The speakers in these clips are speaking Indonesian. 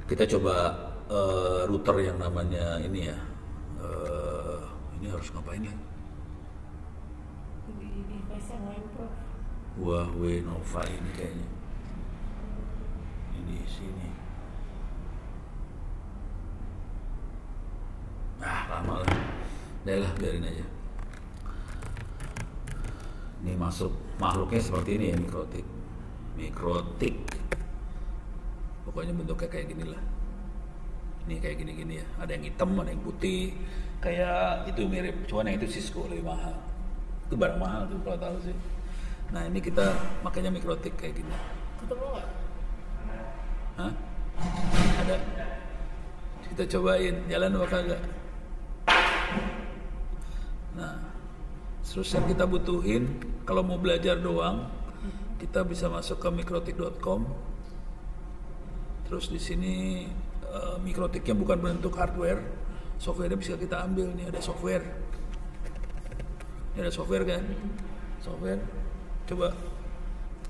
Kita coba router yang namanya ini ya. Ini harus ngapain ya? Di device yang lain Prof. Huawei Nova ini kayaknya. Ini di sini. Lama lah. Udah lah, biarin aja. Ini masuk makhluknya seperti ini ya, mikrotik. Pokoknya bentuknya kayak gini lah. Ini kayak gini-gini ya. Ada yang hitam, ada yang putih. Kayak itu mirip, cuman yang itu Cisco lebih mahal. Itu barang mahal tuh kalau tahu sih. Nah ini kita makanya mikrotik kayak gini. Ketemu nggak? Hah? Ada. Kita cobain. Jalan apa kagak? Nah, terus yang kita butuhin kalau mau belajar doang, kita bisa masuk ke mikrotik.com. Terus di sini mikrotiknya bukan bentuk hardware, softwarenya bisa kita ambil. Nih ada software. Ini ada software kan? Software. Coba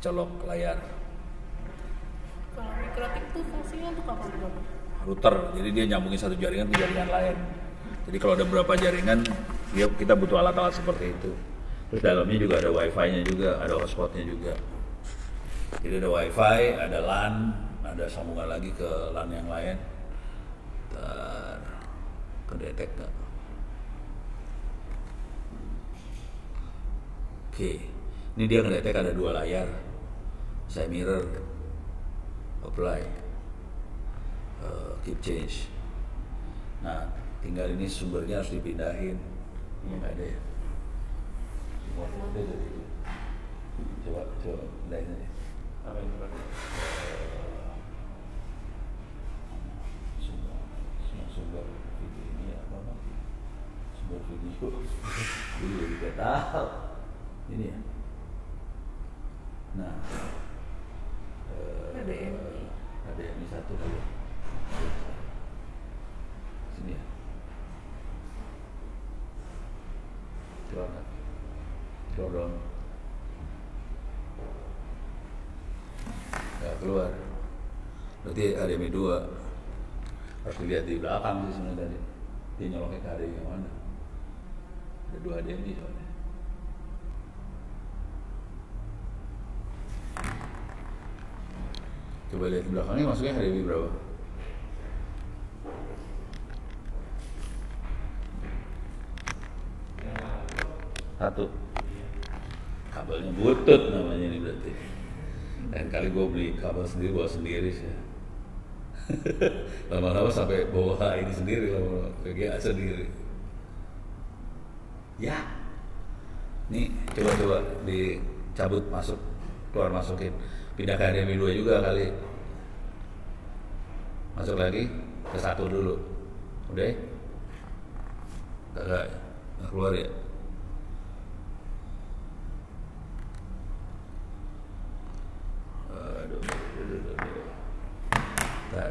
colok layar. Kalau mikrotik tuh fungsinya untuk apa Prof? Router, jadi dia nyambungin satu jaringan ke jaringan lain. Jadi kalau ada beberapa jaringan, kita butuh alat-alat seperti itu. Terus dalamnya juga ada wifi-nya juga, ada hotspotnya juga. Jadi ada wifi, ada LAN, ada sambungan lagi ke LAN yang lain. Ntar kedetek gak? Oke, ini dia ngedetek ada 2 layar. Saya mirror, apply, keep change. Nah, tinggal ini sumbernya harus dipindahin. Ini nggak ada ya. Coba pindahin aja. Apa itu Pak? Sumber video ini apa Bang? Sumber video. Ini jadi nggak tahu. Ini ya. Nah, ada ini satu kali. Sini ya. Keluar nggak? Keluar dong. Nggak keluar. Berarti HDMI 2. Harus dilihat di belakang sih sebenarnya tadi. Dia nyoloknya ke HDMI yang mana? Ada 2 HDMI soalnya. Coba lihat di belakangnya masuknya HDMI berapa? Satu. Kabelnya butut namanya ini berarti. Lain kali gue beli kabel sendiri, bawa sendiri sih. Lama-lama sampai bawa ini sendiri, lama-lama VGA sendiri. Ya. Nih coba dicabut, masuk, keluar masukin. Pindah ke HDMI 2 juga kali. Masuk lagi ke 1 dulu. Udah? Nggak keluar ya? Aduh. Bentar.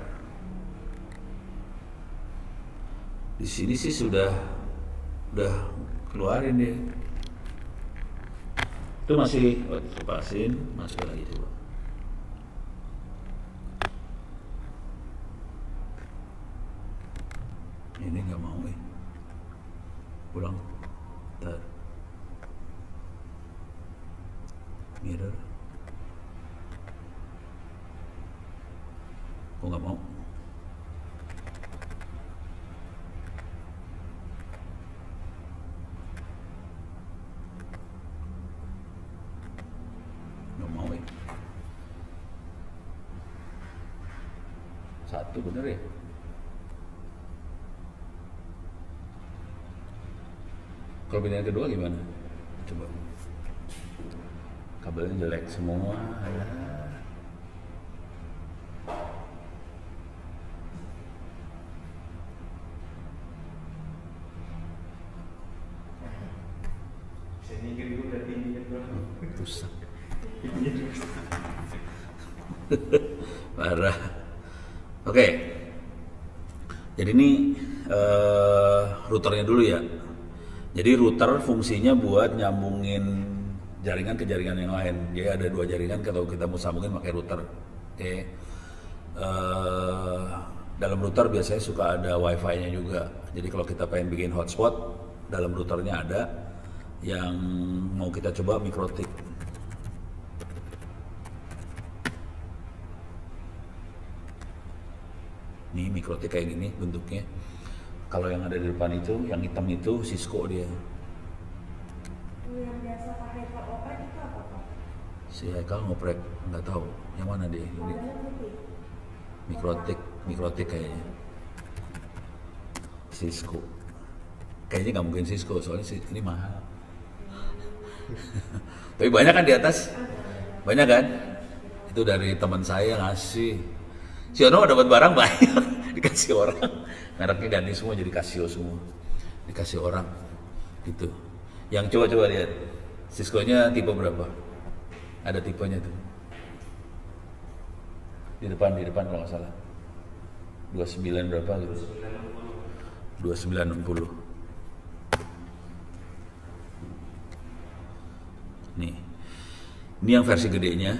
Di sini sih sudah keluarin deh. Itu masih lepasin, masukin lagi coba. Ini nggak mau ulang. Bentar. Mirror. Kok nggak mau? Nggak mau Satu bener ya? Kalau pindah yang kedua gimana? Coba. Kabelnya jelek semua. Alah. Rusak. Parah. Oke. Jadi ini routernya dulu ya. Jadi router fungsinya buat nyambungin jaringan ke jaringan yang lain. Jadi ada 2 jaringan kalau kita mau sambungin pakai router. Oke. dalam router biasanya suka ada wifi-nya juga. Jadi kalau kita pengen bikin hotspot, dalam routernya ada. Yang mau kita coba MikroTik. Nih MikroTik kayak gini bentuknya. Kalau yang ada di depan itu, yang hitam itu Cisco dia. Yang biasa pakai oprek itu apa Pak? Si Haikal ngoprek, nggak tahu yang mana dia. Warnanya putih. MikroTik kayaknya. Cisco. Kayaknya nggak mungkin Cisco, soalnya ini mahal. Tapi banyak kan di atas? Banyak kan? Itu dari teman saya ngasih. Si Ono dapat barang banyak, dikasih orang. Mereknya ganti semua jadi Casio semua. Dikasih orang. Gitu. Yang coba lihat. Cisco-nya tipe berapa? Ada tipenya tuh. Di depan kalau nggak salah. 29 berapa gitu? 2960. Nih. Ini yang versi gedenya,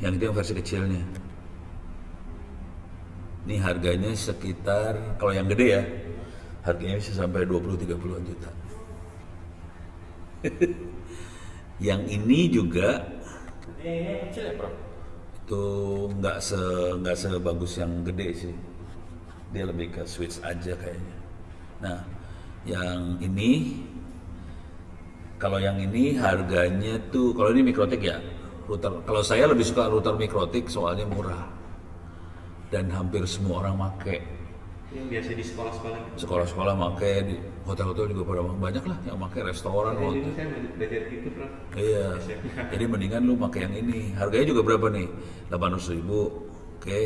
yang itu yang versi kecilnya. Ini harganya sekitar, kalau yang gede ya, harganya bisa sampai 20-30 juta. Yang ini juga Ini kecil ya, Bro? itu nggak sebagus yang gede sih. Dia lebih ke switch aja kayaknya. Nah, yang ini, kalau yang ini harganya tuh, kalau ini MikroTik ya, router. Kalau saya lebih suka router MikroTik soalnya murah dan hampir semua orang make. Yang biasa di sekolah-sekolah gitu. Sekolah-sekolah make, di hotel-hotel juga pada banyak lah yang make, restoran. Jadi hotel. dulu saya belajar gitu, Bro. Iya, jadi mendingan lu pakai yang ini. Harganya juga berapa nih? 800.000. Oke.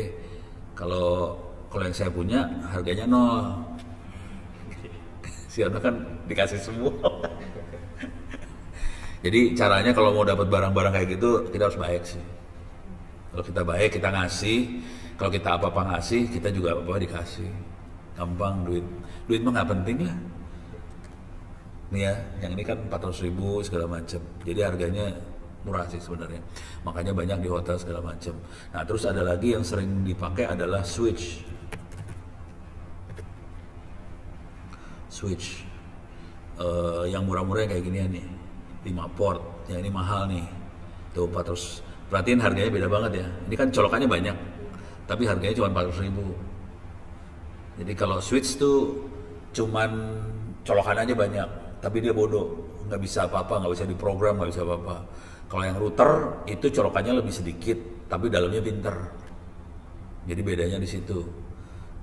Kalau yang saya punya harganya 0. Si Ana kan dikasih semua. Jadi caranya kalau mau dapat barang-barang kayak gitu, kita harus baik sih. Kalau kita baik, kita ngasih. Kalau kita apa-apa ngasih, kita juga apa-apa dikasih. Gampang duit. Duit mah nggak penting lah. Nih ya, yang ini kan 400.000 segala macam. Jadi harganya murah sih sebenarnya. Makanya banyak di hotel segala macam. Nah, terus ada lagi yang sering dipakai adalah switch. Yang murah-murah kayak gini nih, 5 port. Yang ini mahal nih. Tuh 400. Perhatiin harganya beda banget ya. Ini kan colokannya banyak, tapi harganya cuma 400.000. Jadi kalau switch tuh cuman colokan aja banyak, tapi dia bodoh, nggak bisa apa-apa, nggak bisa diprogram, nggak bisa apa-apa. Kalau yang router itu colokannya lebih sedikit, tapi dalamnya pinter. Jadi bedanya di situ.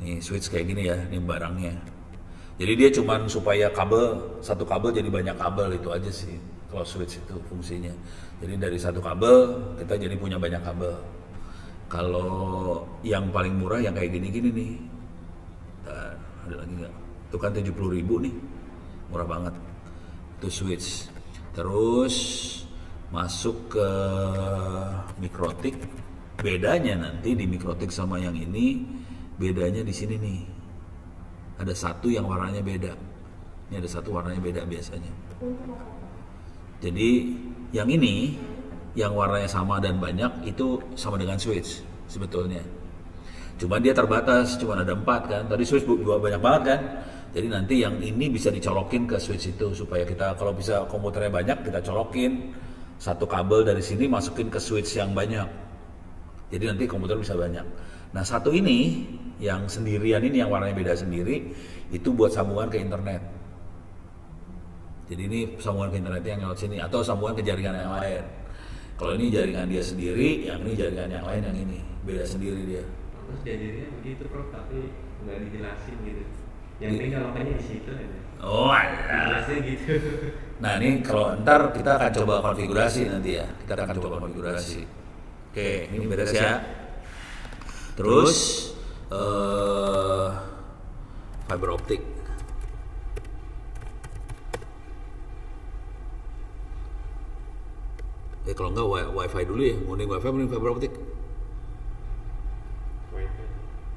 Nih switch kayak gini ya, nih barangnya. Jadi dia cuman supaya satu kabel jadi banyak kabel, itu aja sih. Kalau switch itu fungsinya. Jadi dari satu kabel kita jadi punya banyak kabel. Kalau yang paling murah yang kayak gini-gini nih. Bentar, ada lagi nggak? Itu kan 70.000 nih, murah banget. Itu switch. Terus masuk ke MikroTik. Bedanya nanti di MikroTik sama yang ini, bedanya di sini nih. Ada satu yang warnanya beda. Ini ada satu warnanya beda biasanya. Jadi yang ini, yang warnanya sama dan banyak itu sama dengan switch sebetulnya. Cuma dia terbatas, cuma ada 4 kan. Tadi switch banyak banget kan. Jadi nanti yang ini bisa dicolokin ke switch itu supaya kita kalau bisa komputernya banyak kita colokin satu kabel dari sini masukin ke switch yang banyak. Jadi nanti komputer bisa banyak. Nah satu ini yang sendirian ini yang warnanya beda sendiri itu buat sambungan ke internet. Jadi ini sambungan ke internet yang lewat sini atau sambungan ke jaringan yang lain. Kalau ini jaringan dia sendiri, yang ini jaringan yang lain, yang ini beda sendiri dia. Terus diajarinnya begitu, Prof, tapi nggak dijelasin gitu. Yang penting colokannya di situ aja. Oh alah. Dijelasin gitu. Nah ini kalau ntar kita akan coba konfigurasi nanti ya. Kita akan coba konfigurasi. Oke, ini beres ya. Terus fiber optik. Kalau enggak wifi dulu ya. Mending wifi, mending fiber optik.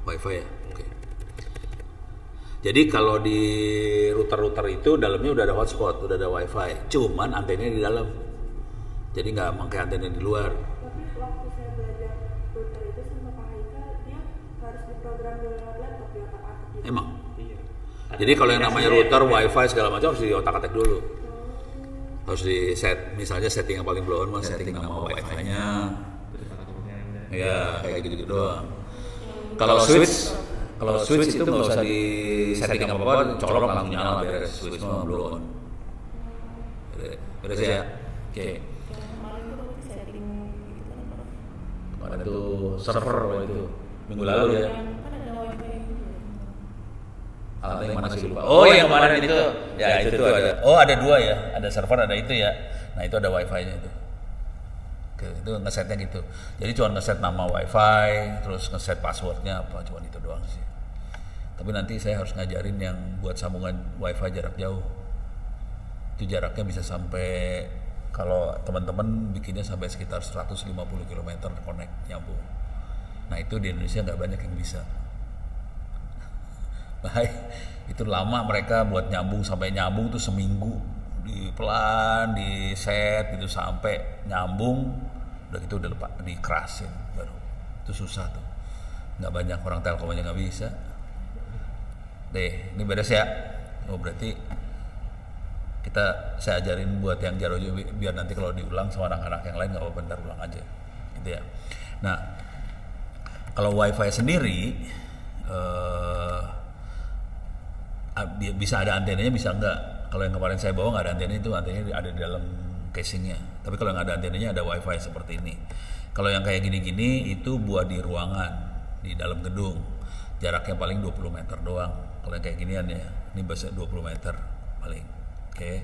Wifi ya. Oke. Jadi kalau di router-router itu dalamnya udah ada hotspot, udah ada wifi. Cuman antenanya di dalam. Jadi nggak pakai antena di luar. Tapi waktu saya belajar router itu sama Pak Haikal, dia harus diprogram program dengan laptop di otak-atik gitu. Emang. Iya. Jadi kalau yang namanya router, wifi segala macam harus di otak-atik dulu. Harus di set, misalnya setting yang paling bawah mah setting nama wifi-nya. Terus alamatnya ada. Ya kayak gitu-gitu doang. Kalau switch itu nggak usah di setting apa-apa, colok langsung nyala beres. Switch mah blow on. Beres ya. Oke. Yang kemarin tuh aku setting gitu kan apa? Kemarin itu server waktu itu minggu lalu ya. Yang kan ada wifi gitu. Alatnya yang mana sih lupa. Oh yang kemarin itu, ya itu tuh ada. Oh ada dua ya, ada server ada itu ya. Nah itu ada wifi-nya itu. Oke, itu ngesetnya gitu. Jadi cuma ngeset nama wifi, terus ngeset passwordnya apa, cuma itu doang sih. Tapi nanti saya harus ngajarin yang buat sambungan wifi jarak jauh. Itu jaraknya bisa sampai, kalau teman-teman bikinnya sampai sekitar 150 km connect nyambung. Nah itu di Indonesia nggak banyak yang bisa. Nah itu lama mereka buat nyambung, sampai nyambung tuh seminggu, di pelan di set gitu sampai nyambung, udah gitu udah lepas dikerasin baru. Itu susah tuh, nggak banyak orang Telkom aja nggak bisa. Deh ini beres ya. Oh berarti saya ajarin buat yang jaro biar nanti kalau diulang sama anak-anak yang lain nggak apa-apa, bentar ulang aja gitu ya. Nah kalau wifi sendiri bisa ada antenanya bisa enggak. Kalau yang kemarin saya bawa nggak ada antenanya, itu antenanya ada di dalam casingnya. Tapi kalau nggak ada antenanya ada wifi seperti ini. Kalau yang kayak gini-gini itu buat di ruangan, di dalam gedung, jaraknya paling 20 meter doang. Kalau yang kayak ginian ya, ini biasanya 20 meter paling. Oke.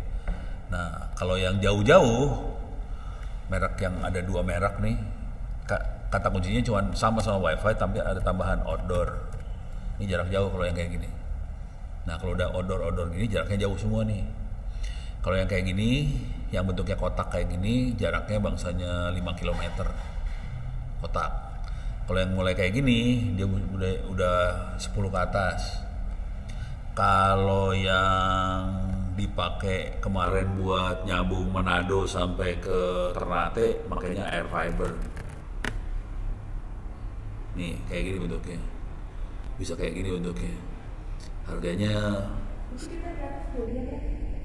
Nah kalau yang jauh-jauh, merek yang ada 2 merek nih, kata kuncinya cuma sama wifi tapi ada tambahan outdoor. Ini jarak jauh kalau yang kayak gini. Nah kalau udah outdoor gini jaraknya jauh semua nih. Kalau yang kayak gini, yang bentuknya kotak kayak gini, jaraknya bangsanya 5 km kotak. Kalau yang mulai kayak gini, dia udah 10 ke atas. Kalau yang dipakai kemarin buat nyambung Manado sampai ke Ternate, makanya air fiber. Nih kayak gini bentuknya, bisa kayak gini bentuknya. Harganya Terus kita di atas tuh, ya kan?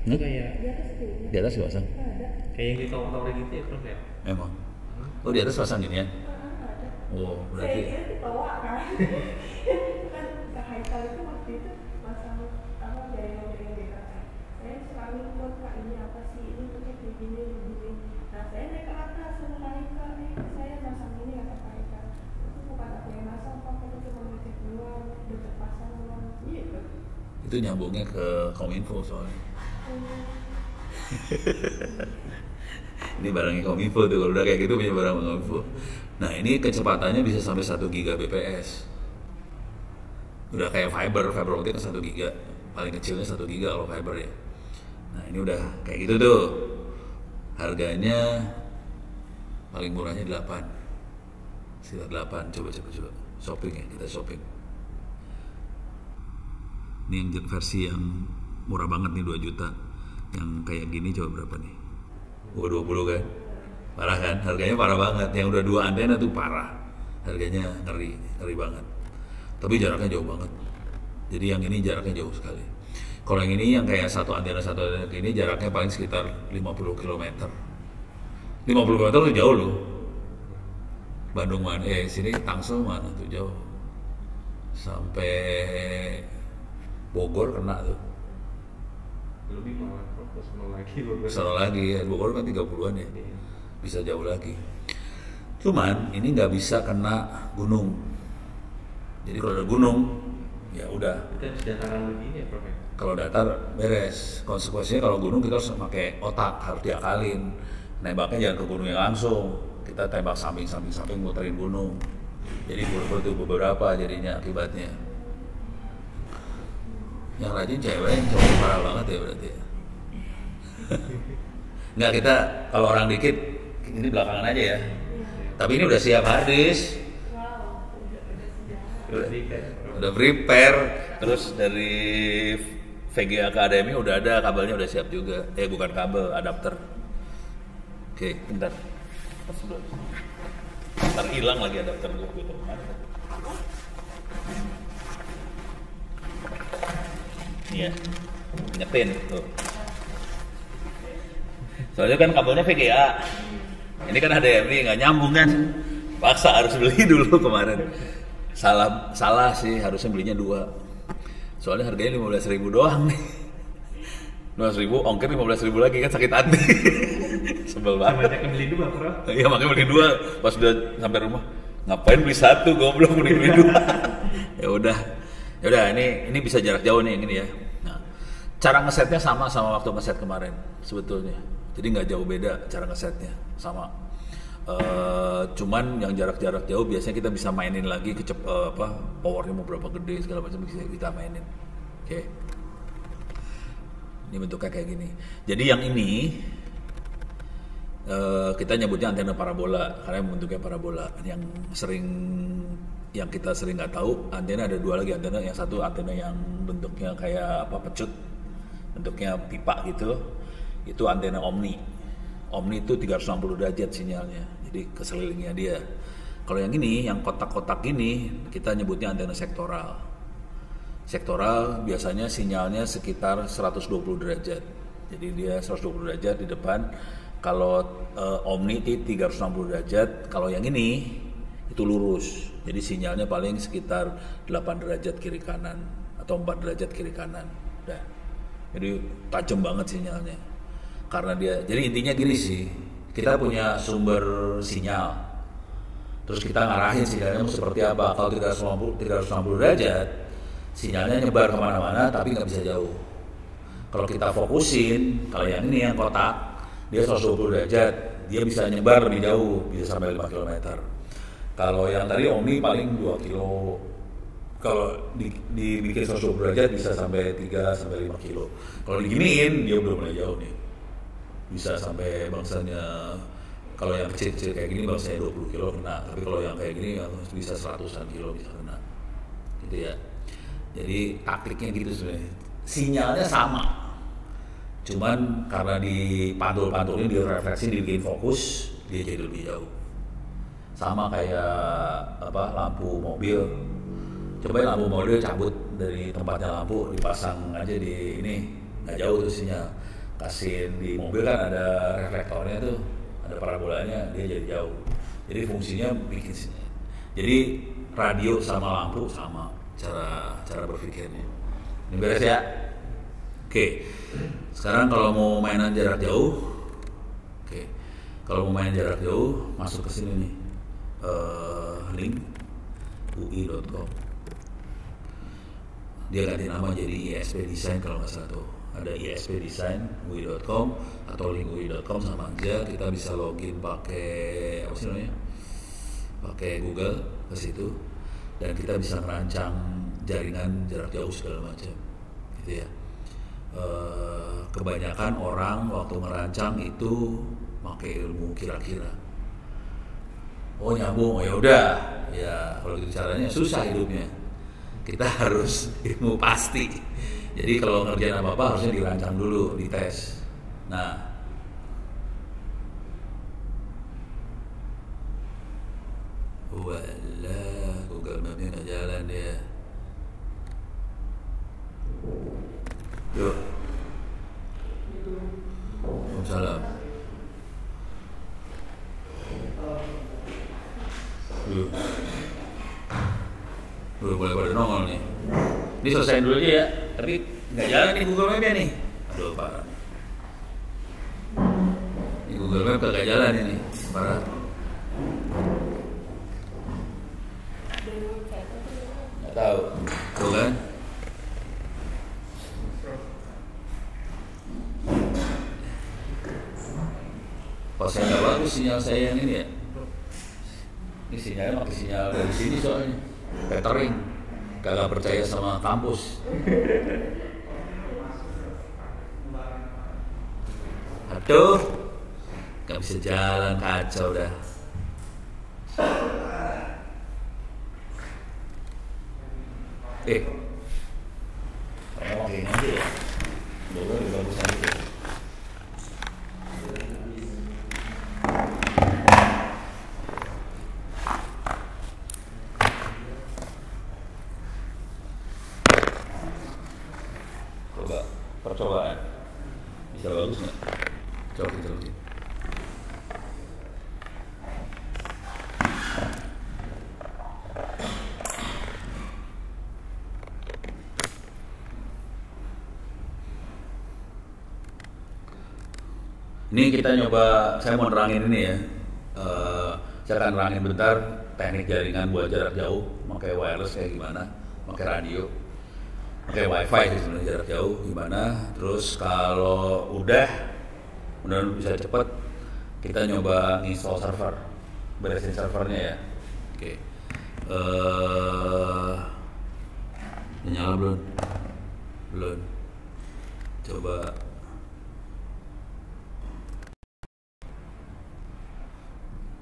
Itu kayak Di atas tuh. di atas pasang. Ada. kayak yang di tower-tower gitu ya Prof ya. Emang. Oh di atas pasang gini ya? Ada. Oh Saya berarti. kira dibawa kan. Kan Kak Haikal itu waktu itu pasang apa jaringan beda kan. Saya selalu buat Kak ini apa sih, ini pakai kayak gini begini. Nah saya naik ke atas sama Kak Haikal nih, saya pasang ini kata Kak Haikal. Itu bukan aku yang pasang, Pak, aku cuma ngecek doang, deket pasang doang. Gitu. Itu nyambungnya ke Kominfo soalnya. Ini barangnya Kominfo tuh, kalau udah kayak gitu punya barang Kominfo. Nah ini kecepatannya bisa sampai 1 Gbps. Udah kayak fiber optik 1 giga. Paling kecilnya 1 giga kalau fiber ya. Nah ini udah kayak gitu tuh. Harganya paling murahnya 8. Sekitar 8, coba. Shopping ya, kita shopping. Ini yang versi yang murah banget nih 2 juta. Yang kayak gini coba berapa nih? 20 kan? Parah kan? Harganya parah banget. Yang udah 2 antena tuh parah. Harganya ngeri banget. Tapi jaraknya jauh banget. Jadi yang ini jaraknya jauh sekali. Kalau yang ini yang kayak satu antena ini jaraknya paling sekitar 50 km. 50 km tuh jauh loh. Bandung mana? Sini Tangsel mana tuh jauh. Sampai Bogor kena tuh. Lebih malah Prof, sono lagi Bogor. Sono lagi ya, Bogor kan 30-an ya. Bisa jauh lagi. Cuman ini nggak bisa kena gunung. Jadi kalau ada gunung, ya udah. Kita harus dataran begini ya Prof ya. Kalau datar beres. Konsekuensinya kalau gunung kita harus pakai otak, harus diakalin. Nembaknya jangan ke gunungnya langsung. Kita tembak samping muterin gunung. Jadi itu beberapa jadinya akibatnya. Yang rajin cewek yang cowok parah banget ya berarti. Enggak, kita kalau orang dikit ini belakangan aja ya. Tapi ini udah siap harddisk. Udah prepare. Terus dari VGA Academy udah ada, kabelnya udah siap juga. Bukan kabel, adapter. Oke, bentar. Ntar hilang lagi adapter gue. Iya. Nyetin tuh. Soalnya kan kabelnya VGA. Ini kan HDMI nggak nyambung kan. Paksa harus beli dulu kemarin. Salah sih, harusnya belinya 2. Soalnya harganya 15.000 doang nih. 15.000, ongkir 15.000 lagi kan sakit hati. Sebel banget. Banyak yang beli 2, bro. Iya, makanya beli 2. Pas udah sampai rumah, ngapain beli 1, goblok beli 2. Ya udah, ini bisa jarak jauh nih yang ini ya. Nah, cara ngesetnya sama waktu ngeset kemarin sebetulnya. Jadi nggak jauh beda cara ngesetnya, sama. Cuman yang jarak jauh biasanya kita bisa mainin lagi powernya mau berapa gede segala macam bisa kita mainin. Oke. Ini bentuknya kayak gini. Jadi yang ini kita nyebutnya antena parabola karena bentuknya parabola. Yang kita sering nggak tahu, antena ada 2 lagi antena. Yang satu antena yang bentuknya kayak pecut, bentuknya pipa gitu. Itu antena Omni. Omni itu 360 derajat sinyalnya. Jadi ke sekelilingnya dia. Kalau yang ini, yang kotak-kotak gini, kita nyebutnya antena sektoral. Sektoral biasanya sinyalnya sekitar 120 derajat. Jadi dia 120 derajat di depan. Kalau Omni itu 360 derajat. Kalau yang ini itu lurus. Jadi sinyalnya paling sekitar 8 derajat kiri kanan atau 4 derajat kiri kanan. Udah. Jadi tajam banget sinyalnya. Karena dia, jadi intinya gini sih. Kita punya sumber sinyal. Terus kita ngarahin sinyalnya seperti apa. Kalau 360 derajat, sinyalnya nyebar kemana-mana tapi nggak bisa jauh. Kalau kita fokusin, kalau yang ini yang kotak, dia 120 derajat, dia bisa nyebar lebih jauh, bisa sampai 5 km. Kalau yang tadi Omni paling 2 kilo. Kalau dibikin 120 derajat bisa sampai 3-5 kilo. Kalau diginiin, dia udah mulai jauh nih. Bisa sampai bangsanya, kalau yang kecil-kecil kayak gini bangsanya 20 kilo kena. Tapi kalau yang kayak gini bisa 100-an kilo bisa kena. Gitu ya. Jadi taktiknya gitu sebenarnya. Sinyalnya sama. Cuman karena dipantul-pantulin, direfleksi, dibikin fokus, dia jadi lebih jauh. Sama kayak lampu mobil. Coba lampu mobil cabut dari tempatnya lampu, dipasang aja di ini, nggak jauh tuh sinyal. Kasihin di mobil kan ada reflektornya tuh, ada parabolanya, dia jadi jauh. Jadi fungsinya bikin sinyal. Jadi radio sama lampu sama cara berpikirnya. Ini beres ya. Oke. Sekarang kalau mau mainan jarak jauh, kalau mau main jarak jauh masuk ke sini nih. Link ui.com. Dia ganti nama jadi ISP Design kalau nggak salah tuh. Ada ISP Design ui.com atau link ui.com sama aja. Kita bisa login pakai apa sih namanya? Pakai Google ke situ dan kita bisa merancang jaringan jarak jauh segala macam. Gitu ya. Kebanyakan orang waktu merancang itu pakai ilmu kira-kira. Oh nyambung, ya udah. Ya kalau gitu caranya susah hidupnya. Kita harus ilmu pasti. Jadi kalau ngerjain apa-apa harusnya dirancang dulu, dites. Nah, walah, Google Maps-nya nggak jalan dia. Yuk. Waalaikumsalam. Yuk. Boleh pada nongol nih. Ini selesai dulu aja ya. Tapi nggak jalan nih Google Map-nya nih. Aduh parah. Ini Google Map kagak jalan ini. Parah. Nggak tahu. Tuh kan? Kalau saya nggak bagus sinyal saya yang ini ya. Ini sinyalnya pakai sinyal dari sini soalnya. Catering. Kagak percaya sama kampus. Aduh, gak bisa jalan, kacau dah. Ngomong gini aja ya. Dulu lebih bagus aja. percobaan. Bisa bagus nggak? Colokin. Ini kita nyoba, saya mau nerangin ini ya. Saya akan nerangin bentar teknik jaringan buat jarak jauh, pakai wireless kayak gimana, pakai radio, pakai wifi sih sebenarnya jarak jauh gimana. Terus kalau udah bisa cepet, kita nyoba install server, beresin servernya ya. Oke. Nyala belum? Belum. Coba.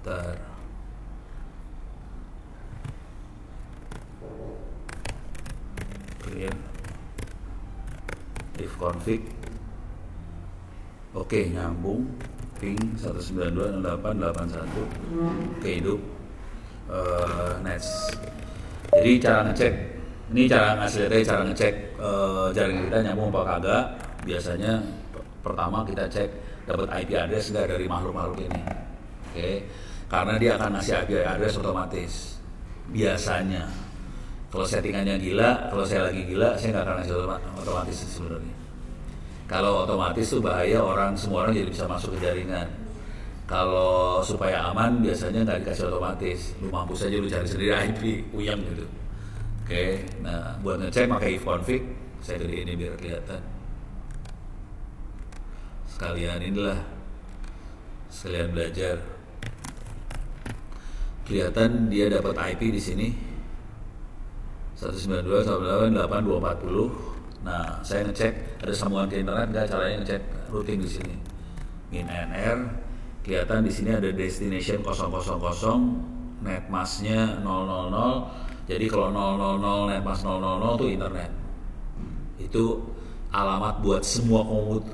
Bentar. Clear. If config. Oke, nyambung. Ping 192.08.81. Oke, hidup. Next. Jadi cara ngecek, ini cara ngecek jaringan kita nyambung apa kagak. Biasanya pertama kita cek dapat IP address nggak dari makhluk-makhluk ini. Oke, karena dia akan ngasih IP address otomatis. Biasanya, kalau settingannya gila, kalau saya lagi gila, saya nggak akan ngasih otomatis sebenarnya. Kalau otomatis tuh bahaya, semua orang jadi bisa masuk ke jaringan. Kalau supaya aman, biasanya nggak dikasih otomatis. Lu mampus aja lu cari sendiri IP, uyang gitu. Oke, nah buat ngecek pakai if config, saya gedein ini biar kelihatan. Sekalian belajar. Kelihatan dia dapat IP di sini 192.168.240. Nah, saya ngecek ada sambungan ke internet nggak? Caranya ngecek routing di sini. Min NR, kelihatan di sini ada destination 000, netmasknya 000. Jadi kalau 000 netmask 000 itu internet. Itu alamat buat semua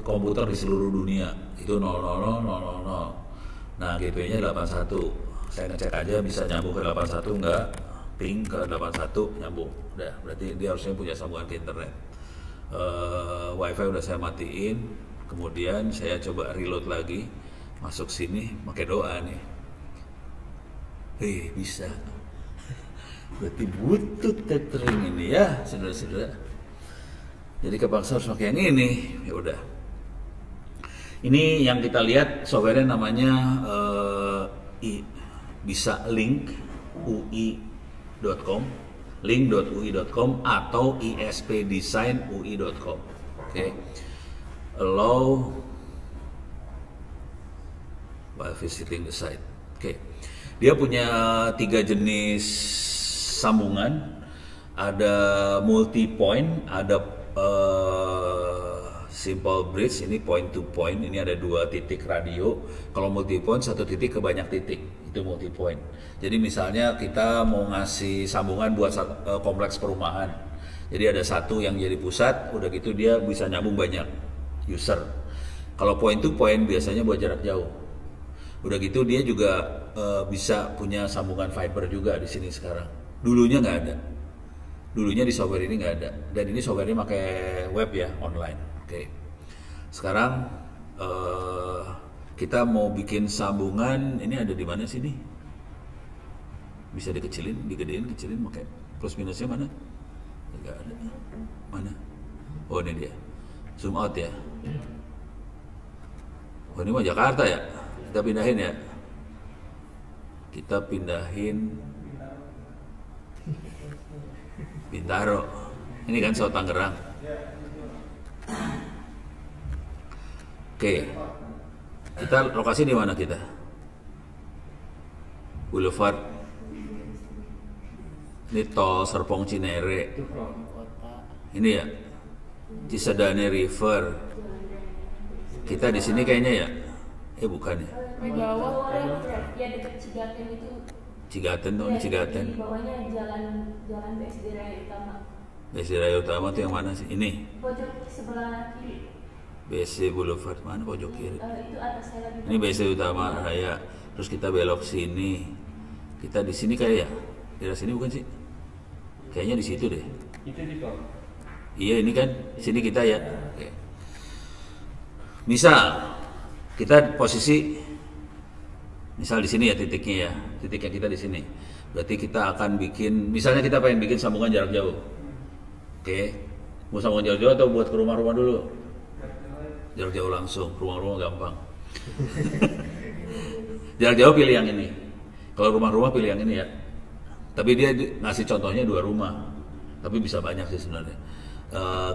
komputer di seluruh dunia. Itu 00000. Nah, GP-nya 81. Saya ngecek aja bisa nyambung ke 81 enggak? Ping ke 81 nyambung. Udah, berarti dia harusnya punya sambungan ke internet. Wifi udah saya matiin. Kemudian saya coba reload lagi. Masuk sini pakai doa nih. Bisa. Berarti butut tethering ini ya, saudara-saudara. Jadi kepaksa harus pakai yang ini. Ya udah. Ini yang kita lihat software-nya namanya bisa link ui.com, link.ui.com atau ispdesign.ui.com. Oke. Allow while visiting the site. Oke. Dia punya 3 jenis sambungan. Ada multi point, ada simple bridge, ini point to point, ini ada 2 titik radio. Kalau multi point 1 titik ke banyak titik, itu multi point. Jadi misalnya kita mau ngasih sambungan buat kompleks perumahan, jadi ada satu yang jadi pusat, udah gitu dia bisa nyambung banyak user. Kalau point to point biasanya buat jarak jauh. Udah gitu dia juga bisa punya sambungan fiber juga di sini sekarang. Dulunya nggak ada. Dulunya di software ini nggak ada. Dan ini softwarenya pakai web ya, online. Oke. Sekarang kita mau bikin sambungan. Ini ada di mana sih nih? Bisa dikecilin, digedein, kecilin, pakai plus minusnya mana? Nggak ada. Mana? Oh ini dia. Zoom out ya. Oh ini mah Jakarta ya. Kita pindahin ya. Kita pindahin Bintaro. Ini kan Soto Tangerang. Oke. Kita lokasi di mana kita? Boulevard. Ini tol Serpong Cinere. Ini ya. Cisadane River. Kita di sini kayaknya ya. Bukan ya. Di bawah ya dekat Cigaten itu. Cigaten tuh, Cigaten. Di bawahnya jalan BSD Raya Utama. BSD Raya Utama tuh yang mana sih? Ini. Pojok sebelah kiri. BSD Boulevard mana pojok kiri? Itu atasnya lagi. Ini BSD Utama Raya. Terus kita belok sini. Kita di sini kayak ya? Daerah sini bukan sih? Kayaknya di situ deh. Itu di bawah. Iya ini kan sini kita ya. Oke. Misal kita posisi, misal di sini ya titiknya ya, titiknya kita di sini. Berarti kita akan bikin, misalnya kita pengen bikin sambungan jarak jauh. Oke, mau sambungan jarak jauh atau buat ke rumah-rumah dulu? Jarak jauh langsung, rumah-rumah gampang. Jarak jauh pilih yang ini. Kalau rumah-rumah pilih yang ini ya. Tapi dia ngasih contohnya 2 rumah. Tapi bisa banyak sih sebenarnya.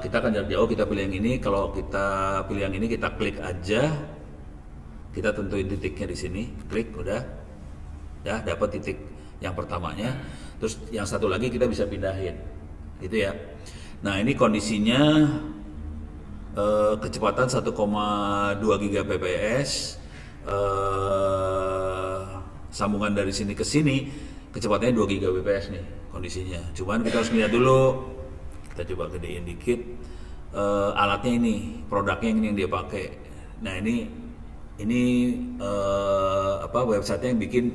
Kita akan jarak jauh, kita pilih yang ini. Kalau kita pilih yang ini, kita klik aja. Kita tentuin titiknya di sini, klik udah, ya dapat titik yang pertamanya. Terus yang satu lagi kita bisa pindahin, gitu ya. Nah ini kondisinya kecepatan 1,2 Gbps, sambungan dari sini ke sini kecepatannya 2 Gbps nih kondisinya. Cuman kita harus lihat dulu, kita coba gedein dikit alatnya ini, produknya ini yang dia pakai. Nah ini websitenya yang bikin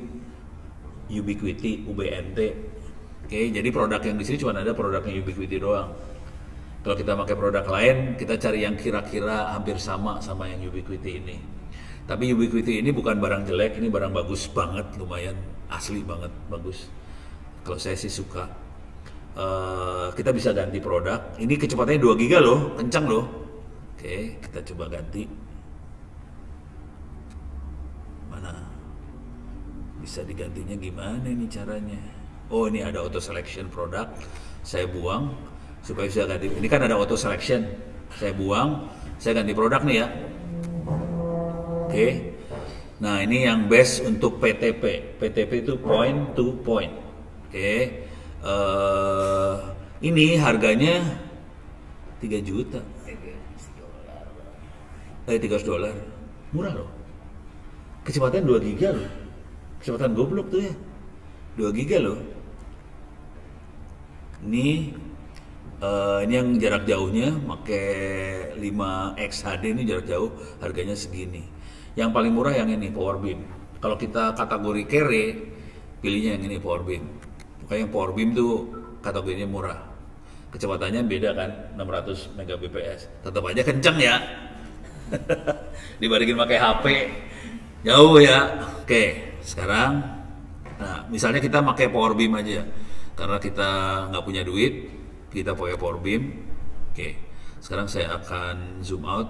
Ubiquiti, UBNT. Oke, jadi produk yang di sini cuma ada produknya Ubiquiti doang. Kalau kita pakai produk lain, kita cari yang kira-kira hampir sama yang Ubiquiti ini. Tapi Ubiquiti ini bukan barang jelek, ini barang bagus banget, lumayan asli banget, bagus. Kalau saya sih suka. Kita bisa ganti produk. Ini kecepatannya 2 GB loh, kencang loh. Oke, kita coba ganti. Bisa digantinya gimana ini caranya? Oh ini ada auto selection produk, saya buang supaya bisa ganti. Ini kan ada auto selection, saya buang, saya ganti produk nih ya. Oke. Nah ini yang best untuk PTP. PTP itu point to point. Oke. Ini harganya 3 juta. $300. Murah loh. Kecepatan 2 GB loh. Kecepatan goblok tuh ya, 2 GB loh. Ini yang jarak jauhnya pakai 5X HD, ini jarak jauh harganya segini. Yang paling murah yang ini Power Beam. Kalau kita kategori carry, pilihnya yang ini Power Beam. Pokoknya yang Power Beam tuh kategorinya murah. Kecepatannya beda kan, 600 Mbps. Tetap aja kenceng ya. Dibandingin pakai HP, jauh ya. Oke. Sekarang, nah misalnya kita pakai Power Beam aja, karena kita nggak punya duit, kita pakai Power Beam. Oke, sekarang saya akan zoom out.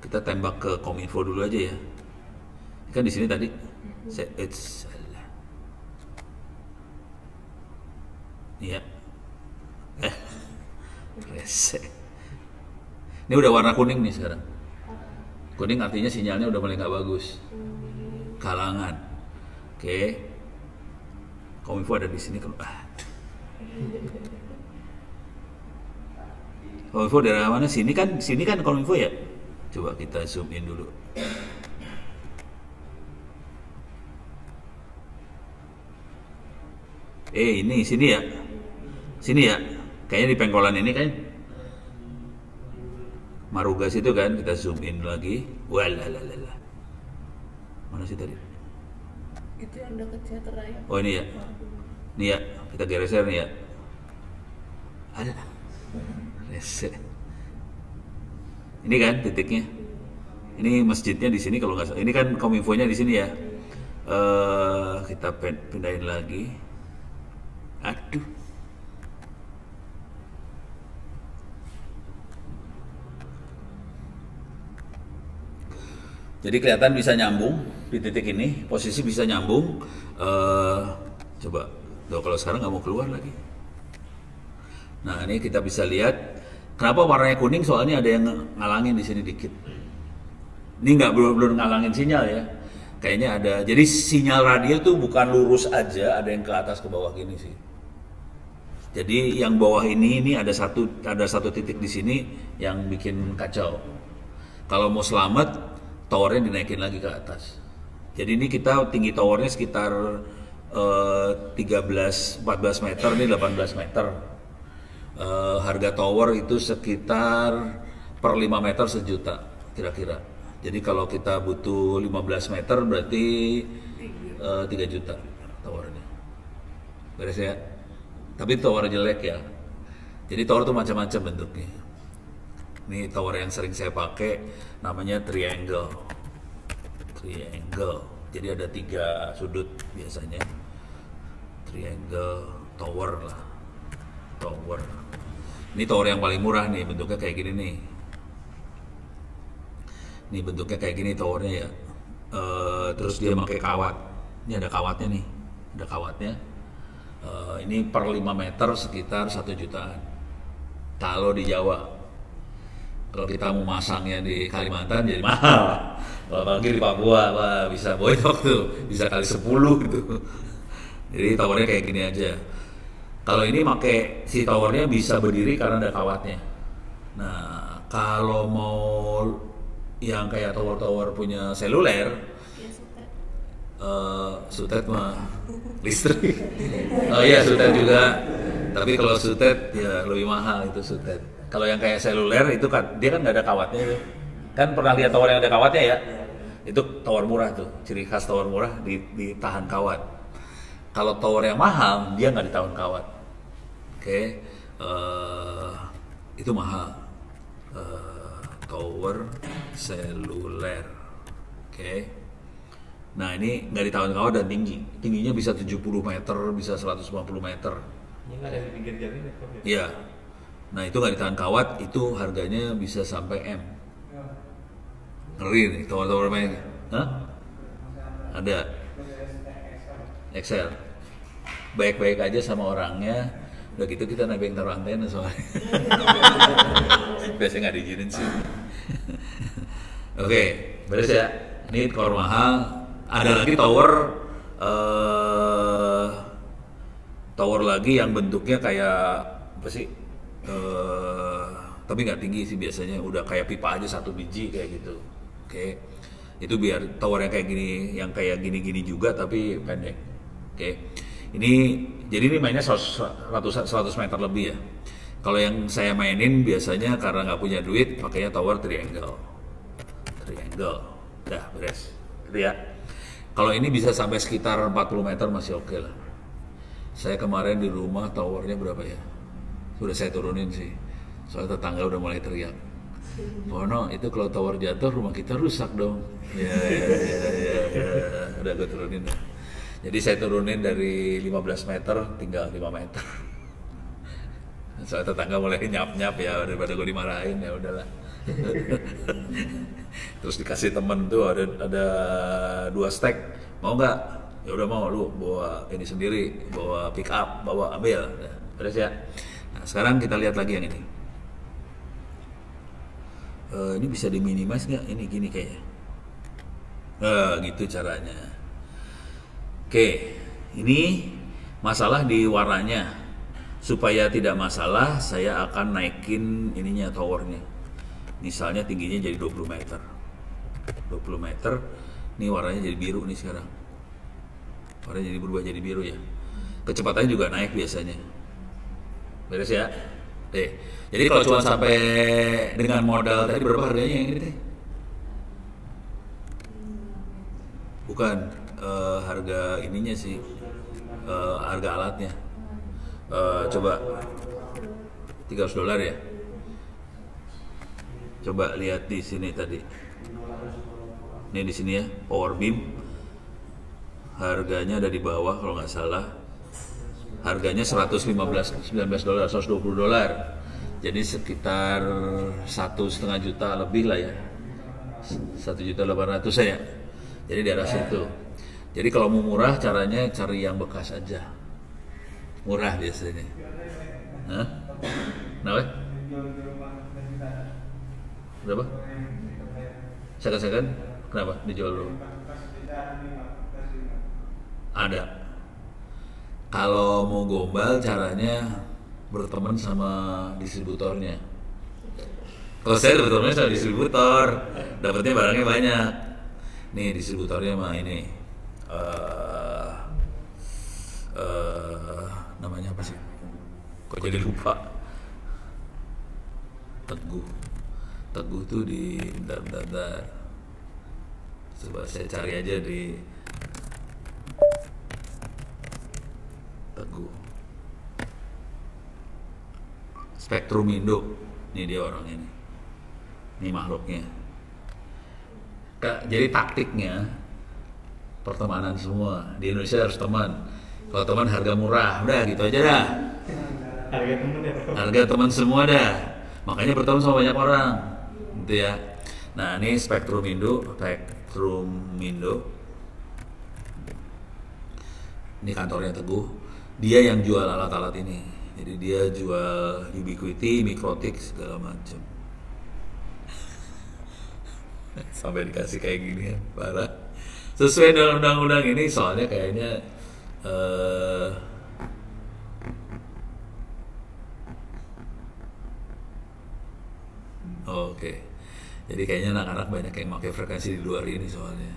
Kita tembak ke Kominfo dulu aja ya. Kan di sini tadi, iya, ini udah warna kuning nih sekarang. Kuning artinya sinyalnya udah mulai nggak bagus. Kalangan. Oke. Kominfo ada di sini kan. Kominfo dari mana? Sini kan Kominfo ya. Coba kita zoom in dulu. Ini sini ya. Sini ya. Kayaknya di pengkolan ini kan. Marugas itu kan, kita zoom in lagi. Walalala. Mana sih tadi? Itu yang dekat Sejahtera ya. Oh ini ya. Ini ya, kita geser nih ya. Ada. Reset. Ini kan titiknya. Ini masjidnya di sini kalau nggak salah. Ini kan Kominfonya di sini ya. Kita pindahin lagi. Aduh. Jadi kelihatan bisa nyambung di titik ini, posisi bisa nyambung. Coba, kalau sekarang nggak mau keluar lagi. Nah ini kita bisa lihat, kenapa warnanya kuning? Soalnya ada yang ngalangin di sini dikit. Ini nggak belum ngalangin sinyal ya, kayaknya ada. Jadi sinyal radio tuh bukan lurus aja, ada yang ke atas ke bawah gini sih. Jadi yang bawah ini ada satu titik di sini yang bikin kacau. Kalau mau selamat, towernya dinaikin lagi ke atas. Jadi ini kita tinggi towernya sekitar 13-14 meter, ini 18 meter. Harga tower itu sekitar per 5 meter sejuta kira-kira. Jadi kalau kita butuh 15 meter berarti 3 juta towernya. Beres ya? Tapi tower jelek ya. Jadi tower tuh macam-macam bentuknya. Ini tower yang sering saya pakai namanya triangle. Triangle. Jadi ada 3 sudut biasanya. Triangle tower lah. Tower. Ini tower yang paling murah nih, bentuknya kayak gini nih. Ini bentuknya kayak gini towernya ya. Terus dia pakai kawat. Ini ada kawatnya nih. Ada kawatnya. Ini per 5 meter sekitar 1 jutaan. Kalau di Jawa. Kalau kita mau masangnya di Kalimantan jadi mahal. Kalau apalagi di Papua, wah bisa boyok tuh, bisa kali 10 gitu. Jadi towernya kayak gini aja. Kalau ini pakai si towernya bisa berdiri karena ada kawatnya. Nah, kalau mau yang kayak tower-tower punya seluler, Ya, sutet. sutet mah listrik. Oh iya sutet juga. Tapi kalau sutet ya lebih mahal itu sutet. Kalau yang kayak seluler itu kan dia kan nggak ada kawatnya tuh. Kan pernah lihat tower yang ada kawatnya ya? Itu tower murah tuh. Ciri khas tower murah ditahan kawat. Kalau tower yang mahal dia nggak ditahan kawat. Oke, itu mahal. Tower seluler. Oke. Nah ini nggak ditahan kawat dan tinggi. Tingginya bisa 70 meter, bisa 150 meter. Yang ada di pinggir jalan ya? Iya. Nah itu nggak ditahan kawat, itu harganya bisa sampai M. Ngeri nih tower-tower main. Hah? Ada. Excel. Baik-baik aja sama orangnya. Udah gitu kita nebeng taruh antena soalnya. Biasanya nggak diizinin sih. Oke, beres ya. Ini tower mahal. Ada lagi tower. Tower lagi yang bentuknya kayak apa sih? Tapi nggak tinggi sih biasanya, udah kayak pipa aja 1 biji kayak gitu. Oke, itu biar tower yang kayak gini, yang kayak gini-gini juga tapi pendek. Oke, jadi ini mainnya 100 meter lebih ya. Kalau yang saya mainin biasanya karena nggak punya duit, pakainya tower triangle. Dah beres, gitu ya. Kalau ini bisa sampai sekitar 40 meter masih oke lah. Saya kemarin di rumah towernya berapa ya? Sudah saya turunin sih, soalnya tetangga udah mulai teriak, Bono itu kalau tower jatuh rumah kita rusak dong. Ya, udah gue turunin. Jadi saya turunin dari 15 meter tinggal 5 meter. Soalnya tetangga mulai nyap-nyap ya, daripada gue dimarahin ya udahlah. Terus dikasih temen tuh ada 2 stack, mau nggak? Ya udah mau, lu bawa ini sendiri, bawa pick up, bawa ambil. Nah, beres ya. Nah, sekarang kita lihat lagi yang ini. Ini bisa diminimize nggak? Ini gini kayaknya. Gitu caranya. Oke, ini masalah di warnanya. Supaya tidak masalah, saya akan naikin ininya towernya. Misalnya tingginya jadi 20 meter. 20 meter. Ini warnanya jadi biru nih sekarang. Warnanya jadi berubah jadi biru ya. Kecepatannya juga naik biasanya. Beres ya. Jadi kalau cuma sampai dengan modal tadi berapa harganya yang ini teh? Bukan harga ininya sih, harga alatnya. Coba $300 ya. Coba lihat di sini tadi. Ini di sini ya, power beam. Harganya ada di bawah kalau nggak salah. Harganya $119, $120. Jadi sekitar 1,5 juta lebih lah ya. 1.800.000 ya. Jadi di arah situ. Jadi kalau mau murah caranya cari yang bekas aja. Murah biasanya. Hah? Kenapa? Berapa? Second? Kenapa? Dijual dulu. Ada. Kalau mau gombal caranya berteman sama distributornya. Kalau saya berteman sama distributor, dapatnya barangnya banyak. Nih distributornya mah ini namanya apa sih? Kok jadi lupa? Teguh tuh di bentar. Coba saya cari aja di Teguh. Spektrum Indo. Ini dia orangnya nih. Ini makhluknya. Jadi taktiknya pertemanan semua. Di Indonesia harus teman. Kalau teman harga murah, udah gitu aja dah. Harga temen ya. Harga teman semua dah. Makanya berteman sama banyak orang. Gitu ya. Nah, ini Spektrum Indo. Ini kantornya Teguh. Dia yang jual alat-alat ini. Jadi dia jual Ubiquiti, Mikrotik, segala macam. Sampai dikasih kayak gini ya, parah. Sesuai dengan undang-undang ini, soalnya kayaknya oke. Jadi kayaknya anak-anak banyak yang pakai frekuensi di luar ini soalnya.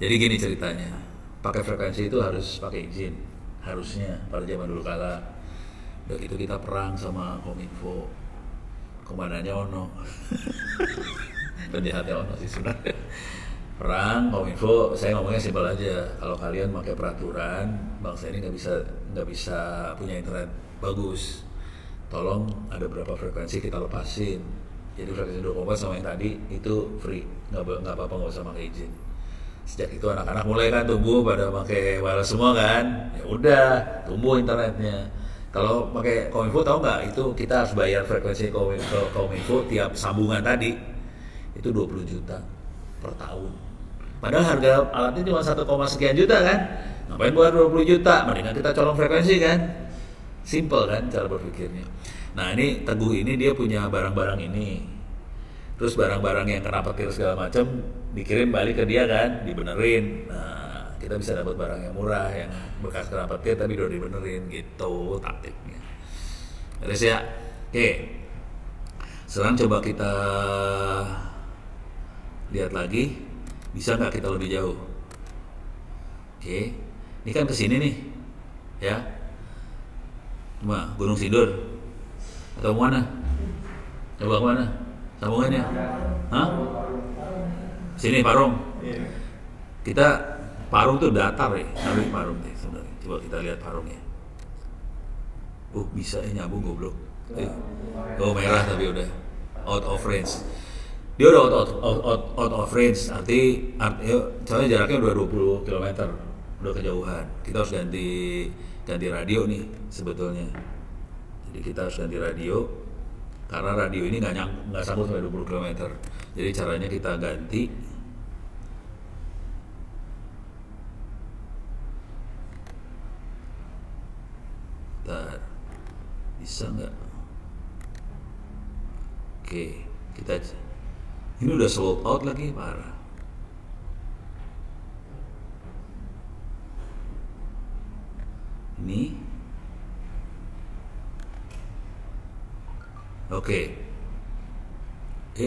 Jadi gini ceritanya, pakai frekuensi itu harus pakai izin, harusnya pada zaman dulu kala. Udah gitu kita perang sama Kominfo, komandannya Ono, penjahatnya Ono sih sebenarnya. Perang Kominfo, saya ngomongnya simpel aja. Kalau kalian pakai peraturan, bangsa ini nggak bisa punya internet bagus. Tolong ada berapa frekuensi kita lepasin. Jadi frekuensi 2,4 sama yang tadi itu free, nggak apa-apa, nggak usah pakai izin. Sejak itu anak-anak mulai kan tumbuh pada pakai wireless semua kan, ya udah tumbuh internetnya. Kalau pakai Kominfo tahu nggak, itu kita harus bayar frekuensi Kominfo tiap sambungan tadi itu 20 juta per tahun. Padahal harga alatnya cuma 1, sekian juta kan, ngapain buat 20 juta? Mendingan kita colong frekuensi kan, simple kan cara berpikirnya. Nah ini Teguh ini dia punya barang-barang ini, terus barang-barang yang kena petir segala macam dikirim balik ke dia kan, dibenerin. Nah kita bisa dapat barang yang murah, yang bekas kena petir tapi udah dibenerin gitu taktiknya. Beres ya? Oke. Sekarang coba kita lihat lagi, bisa nggak kita lebih jauh? Oke, ini kan kesini nih, ya. Cuma Gunung Sindur atau mana? Coba kemana? Sambungannya? Hah? Sini Parung. Kita Parung tuh datar ya, tapi Parung deh sebenarnya. Coba kita lihat Parungnya. Bisa nyambung goblok. Oh merah tapi udah out of range. Dia udah out of range, artinya soalnya jaraknya udah 20 km, udah kejauhan. Kita harus ganti radio nih sebetulnya. Jadi kita harus ganti radio karena radio ini nggak sanggup sampai 20 km. Jadi caranya kita ganti. Bentar, bisa nggak? Oke, kita ini udah sold out lagi, parah. Ini oke.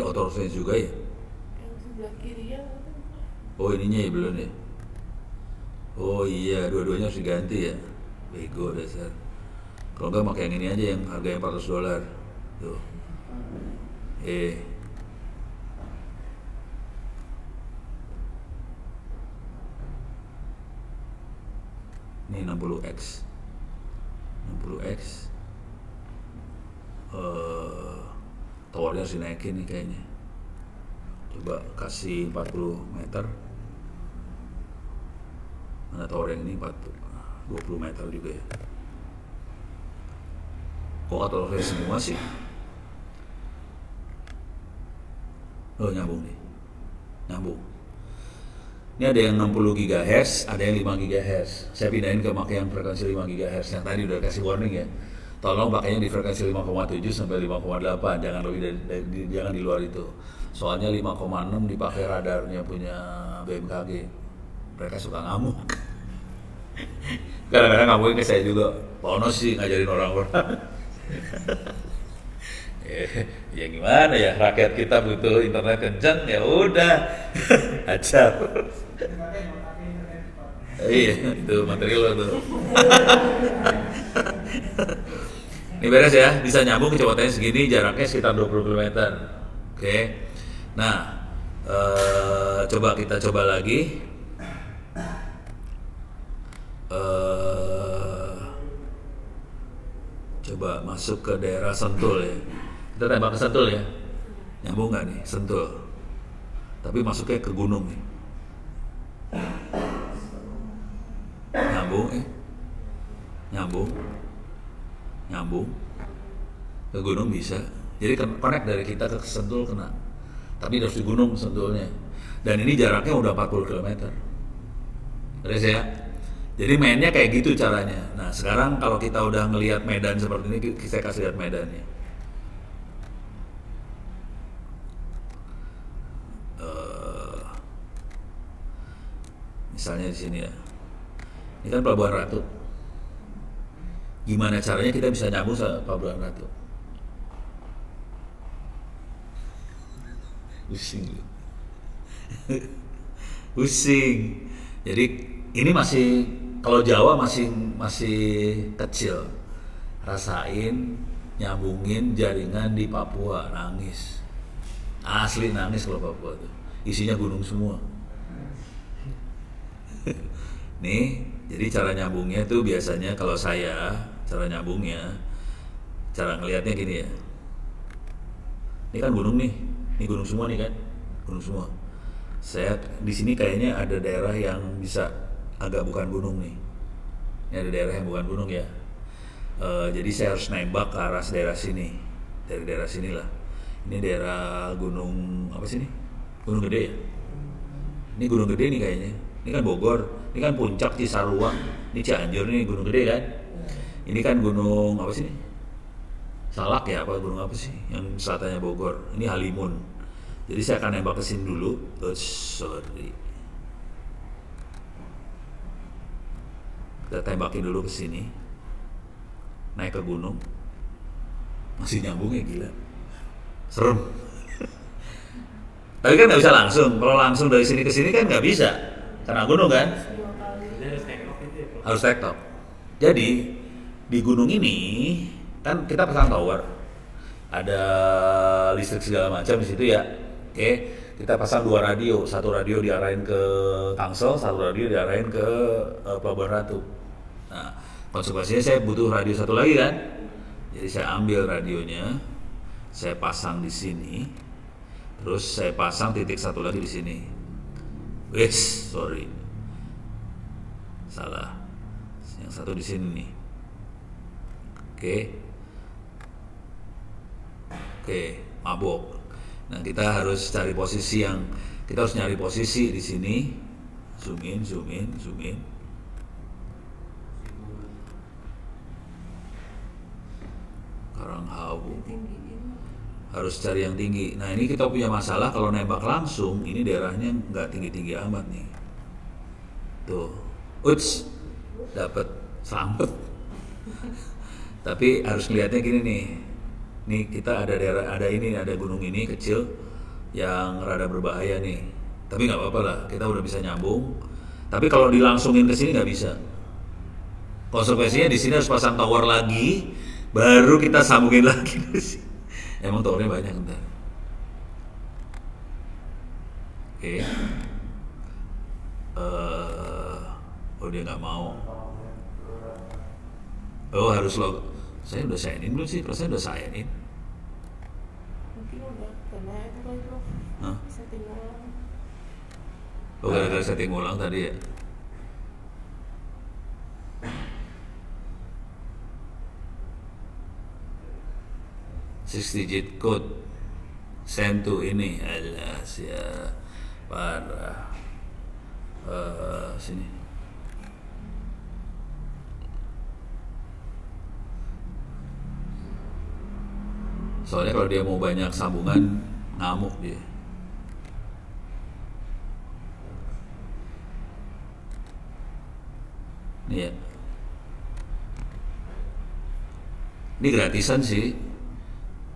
Auto range juga ya? Yang sebelah kiri ya. Oh ininya ya belum ya? Oh iya, dua-duanya harus diganti ya. Bego dasar. Kalau enggak pakai yang ini aja yang harganya $400. Tuh. Ini 60X. Towernya harus dinaikin nih kayaknya. Coba kasih 40 meter. Mana tower yang ini 20 meter juga ya. Kok towernya semua sih? Oh nyambung nih. Nyambung. Ini ada yang 60 GHz, ada yang 5 GHz. Saya pindahin ke pakai yang frekuensi 5 GHz yang tadi udah kasih warning ya. Tolong pakainya di frekuensi 5,7 sampai 5,8, jangan lebih jangan di luar itu. Soalnya 5,6 dipakai radarnya punya BMKG. Mereka suka ngamuk. Kadang-kadang ngamukin ke saya juga. Pak Ono sih ngajarin orang-orang. Ya gimana ya, rakyat kita butuh internet kencang, ya udah ajar. Iya, itu materi lo tuh. Ini beres ya, bisa nyambung kecepatannya segini, jaraknya sekitar 20 km. Oke. Nah, coba kita coba lagi. Coba masuk ke daerah Sentul ya. Kita tembak ke Sentul ya. Nyambung nggak nih Sentul? Tapi masuknya ke gunung nih. Nyambung nyambung ke gunung bisa. Jadi connect dari kita ke Sentul kena. Tapi harus di gunung Sentulnya. Dan ini jaraknya udah 40 km. Terus ya. Jadi mainnya kayak gitu caranya. Nah sekarang kalau kita udah ngelihat medan seperti ini, saya kasih lihat medannya. Misalnya di sini ya. Ini kan Pelabuhan Ratu. Gimana caranya kita bisa nyambung sama Pelabuhan Ratu? Pusing. Pusing. Jadi ini masih, kalau Jawa masih kecil. Rasain nyambungin jaringan di Papua, nangis. Asli nangis kalau Papua tuh. Isinya gunung semua. Nih, jadi cara nyambungnya tuh biasanya kalau saya cara nyambungnya, cara ngelihatnya gini ya. Ini kan gunung nih, ini gunung semua nih kan, gunung semua. Saya di sini kayaknya ada daerah yang bisa agak bukan gunung nih. Ini ada daerah yang bukan gunung ya. Jadi saya harus nembak ke arah daerah sini, dari daerah sinilah. Ini daerah gunung apa sih ini? Gunung Gede ya. Ini Gunung Gede nih kayaknya. Ini kan Bogor, ini kan Puncak Cisarua, ini Cianjur nih Gunung Gede kan. Ini kan gunung apa sih ini? Salak ya apa gunung apa sih? Yang selatannya Bogor. Ini Halimun. Jadi saya akan nembak ke sini dulu. Sorry. Kita tembakin dulu ke sini. Naik ke gunung. Masih nyambung ya, gila. Serem. Tapi kan nggak bisa langsung. Kalau langsung dari sini ke sini kan nggak bisa. Karena gunung kan. Harus take off. Jadi di gunung ini kan kita pasang tower. Ada listrik segala macam di situ ya. Oke, kita pasang 2 radio. Satu radio diarahin ke Tangsel, satu radio diarahin ke Pelabuhan Ratu. Nah, konsekuensinya saya butuh radio satu lagi kan. Jadi saya ambil radionya, saya pasang di sini, terus saya pasang titik satu lagi di sini. Wes, sorry, salah. Yang satu di sini nih. Oke, mabok. Nah kita harus cari posisi kita harus nyari posisi di sini. Zoom in. Karanghawu. Harus cari yang tinggi. Nah ini kita punya masalah kalau nembak langsung, ini daerahnya nggak tinggi-tinggi amat nih. Tuh, dapat selamat. Tapi harus lihatnya gini nih. Nih kita ada daerah, ada gunung ini kecil yang rada berbahaya nih. Tapi nggak apa-apa lah, kita udah bisa nyambung. Tapi kalau dilangsungin ke sini nggak bisa. Konsekuensinya di sini harus pasang tower lagi, baru kita sambungin lagi. Emang towernya banyak ntar. Oke. Oh dia nggak mau. Oh harus saya udah sign in belum sih? Perasaan udah sign in. Mungkin udah karena itu kan bro. Hah? Setting ulang. Oh gara-gara setting ulang tadi ya. Six digit code send to ini, alas ya parah. Sini. Soalnya kalau dia mau banyak sambungan, ngamuk dia. Nih ya. Ini gratisan sih.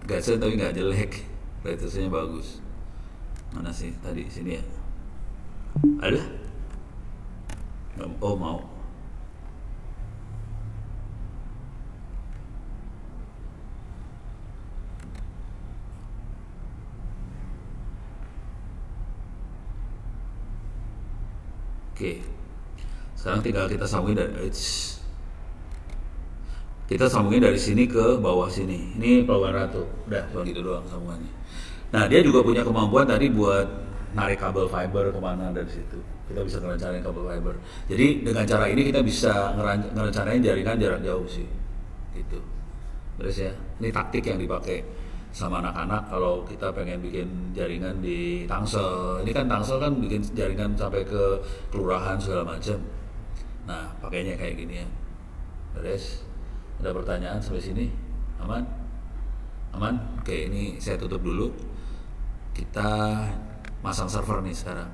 Gratisan tapi nggak jelek. Gratisannya bagus. Mana sih tadi sini ya? Ada? Oh mau. Oke, sekarang tinggal kita sambungin dari kita sambungin dari sini ke bawah sini. Ini pelabuhan Ratu. Udah cuma gitu doang sambungannya. Nah dia juga punya kemampuan tadi buat narik kabel fiber kemana dari situ. Kita bisa ngerencanain kabel fiber. Jadi dengan cara ini kita bisa ngerencanain jaringan jarak jauh sih. Gitu. Terus ya, ini taktik yang dipakai sama anak-anak kalau kita pengen bikin jaringan di Tangsel. Ini kan Tangsel kan bikin jaringan sampai ke kelurahan segala macam. Nah, pakainya kayak gini ya. Beres. Ada pertanyaan sampai sini? Aman? Aman? Oke, ini saya tutup dulu. Kita masang server nih sekarang.